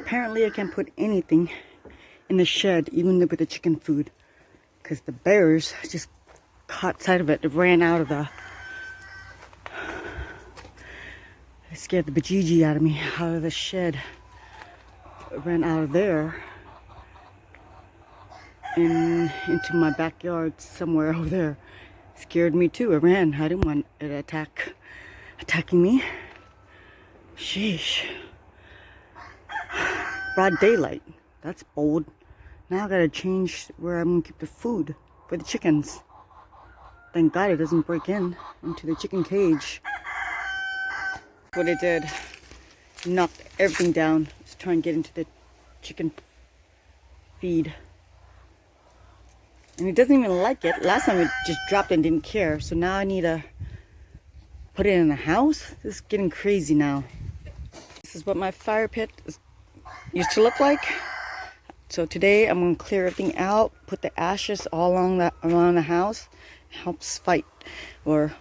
apparently I can't put anything in the shed, even with the chicken food, because the bears just caught sight of it. It ran out of the... It scared the bejeejee out of me, out of the shed. It ran out of there and into my backyard somewhere over there. It scared me too. It ran. I didn't want it attacking me. Sheesh. Broad daylight. That's bold. Now I gotta change where I'm gonna keep the food for the chickens. Thank God it doesn't break into the chicken cage. What it did, knocked everything down. Just trying to get into the chicken feed. And it doesn't even like it. Last time it just dropped and didn't care. So now I need to put it in the house. This is getting crazy now. This is what my fire pit used to look like. So today I'm going to clear everything out, put the ashes all around the house. It helps fight or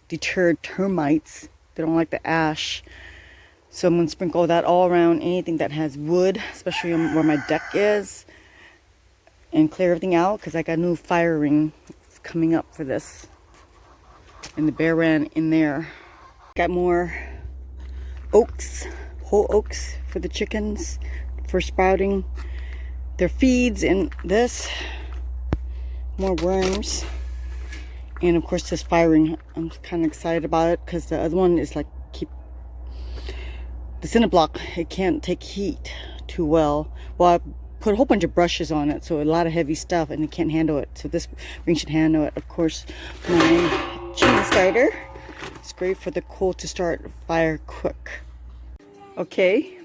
deter termites. They don't like the ash. So I'm going to sprinkle that all around anything that has wood, especially where my deck is. And clear everything out because I got a new fire ring coming up for this. And the bear ran in there. Got more oaks, whole oaks for the chickens for sprouting their feeds, and this, more worms. And of course this fire ring, I'm kind of excited about it because the other one is like the cinder block, it can't take heat too well. Well, I put a whole bunch of brushes on it, so a lot of heavy stuff, and it can't handle it. So this ring should handle it. Of course, my chicken starter. It's great for the coal to start fire quick. Okay,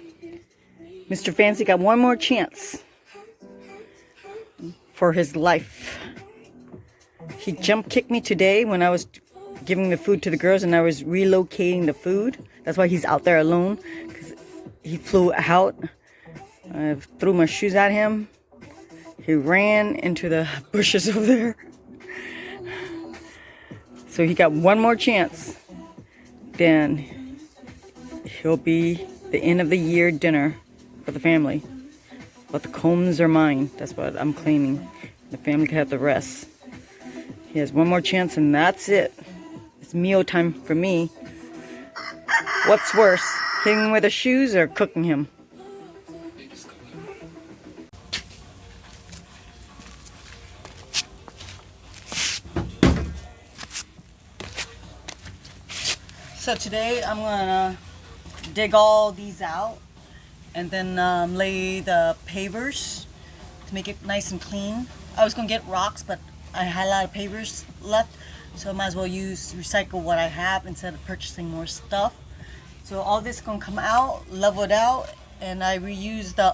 Mr. Fancy got one more chance for his life. He jump kicked me today when I was giving the food to the girls and I was relocating the food. That's why he's out there alone, because he flew out. I threw my shoes at him. He ran into the bushes over there. So he got one more chance. Then he'll be the end of the year dinner for the family. But the combs are mine. That's what I'm claiming. The family can have the rest. He has one more chance and that's it. It's meal time for me. What's worse, hitting him with the shoes or cooking him? So today I'm gonna dig all these out and then lay the pavers to make it nice and clean. I was gonna get rocks, but I had a lot of pavers left, so I might as well recycle what I have instead of purchasing more stuff. So all this is gonna come out, level it out, and I reuse the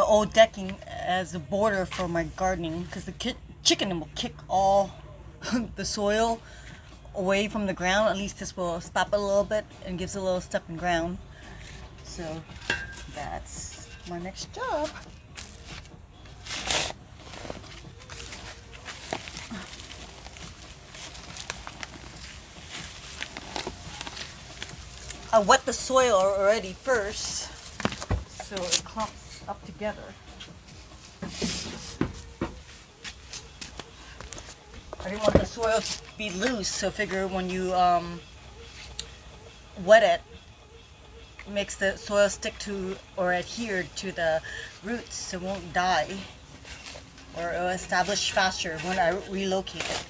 old decking as a border for my gardening, because the chicken will kick all the soil away from the ground. At least this will stop it a little bit and gives a little stepping ground. So that's my next job. I wet the soil already first, so it clumps up together. I didn't want the soil to be loose, so I figure when you wet it, it makes the soil stick to or adhere to the roots, so it won't die, or it'll establish faster when I relocate it.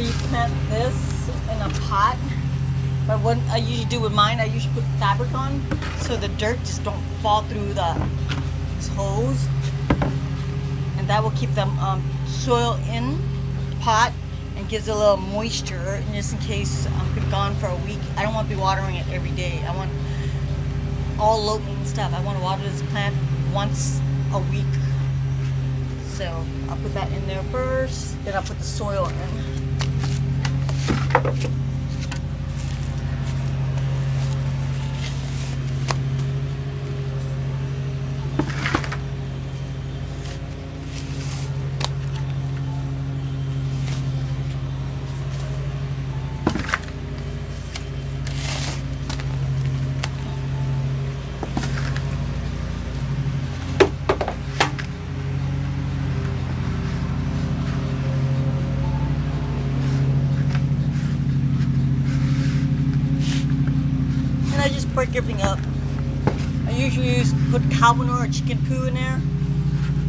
you plant this in a pot. But what I usually do with mine, I usually put fabric on so the dirt just don't fall through this hose, and that will keep the soil in the pot and gives it a little moisture. And just in case I'm gone for a week, I don't want to be watering it every day. I want all low maintenance stuff. I want to water this plant once a week. So I'll put that in there first, then I'll put the soil in. I just break everything up. I usually put cow manure or chicken poo in there,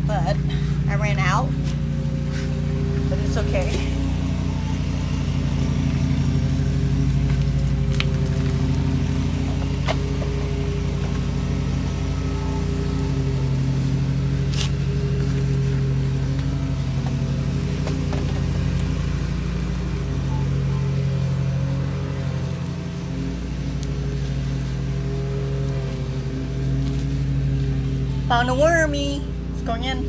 but I ran out. But it's okay. Found a wormy. It's going in.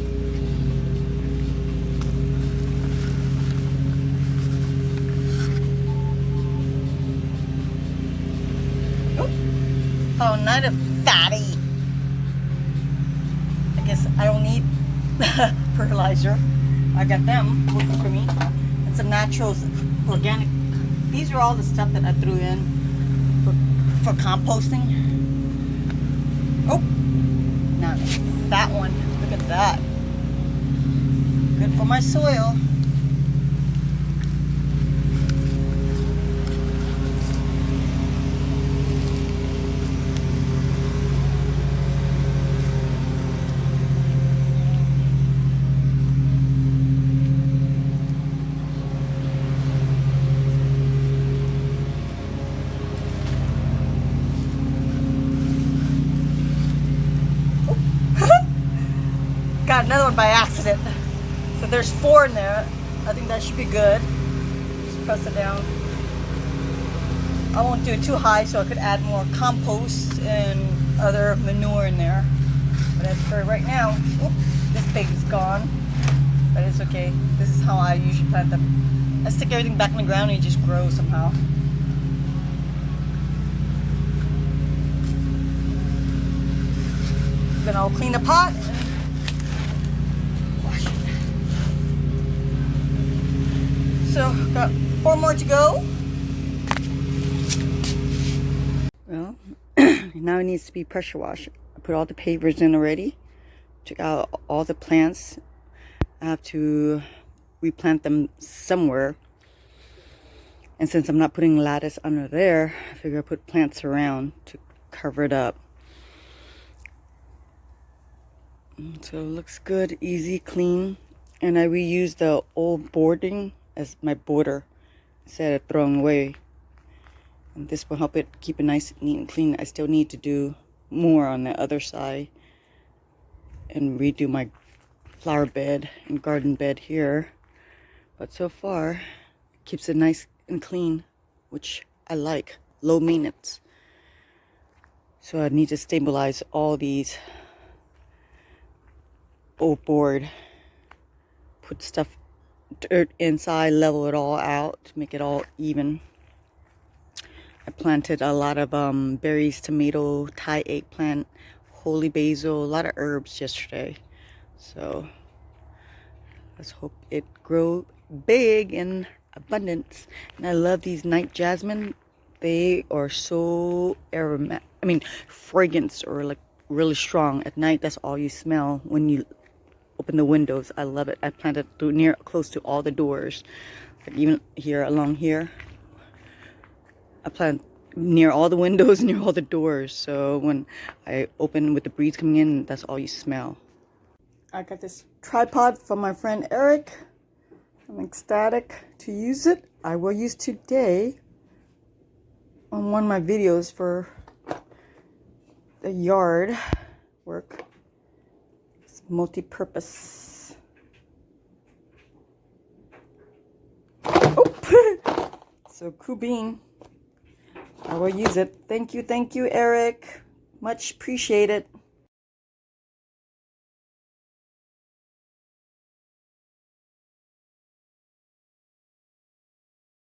Oh, found another fatty. I guess I don't need fertilizer. I got them working for me. And some naturals, organic. These are all the stuff that I threw in for composting. Oh. Now that one, look at that. Good for my soil. Got another one by accident. So there's 4 in there. I think that should be good. Just press it down. I won't do it too high so I could add more compost and other manure in there. But as for right now, whoop, this baby's gone. But it's okay. This is how I usually plant them. I stick everything back in the ground and it just grows somehow. Then I'll clean the pot. So, got 4 more to go. Well, now it needs to be pressure washed. I put all the pavers in already. Check out all the plants. I have to replant them somewhere. And since I'm not putting lattice under there, I figure I put plants around to cover it up. So it looks good, easy, clean. And I reused the old boarding as my border instead of throwing away. And this will help it keep it nice, neat, and clean. I still need to do more on the other side and redo my flower bed and garden bed here. But so far, it keeps it nice and clean, which I like. Low maintenance. So I need to stabilize all these old board. Put stuff dirt inside, level it all out to make it all even. I planted a lot of berries, tomato, Thai eggplant, holy basil, a lot of herbs yesterday. So let's hope it grows big in abundance. And I love these night jasmine. They are so aromatic. I mean, fragrance or like really strong at night. That's all you smell when you open the windows. I love it. I planted close to all the doors. Like even here, along here, I plant near all the windows, near all the doors. So when I open with the breeze coming in, that's all you smell. I got this tripod from my friend Eric. I'm ecstatic to use it. I will use today on one of my videos for the yard work. It's multi-purpose. Oh! So Kubine, I will use it. Thank you, Eric. Much appreciated.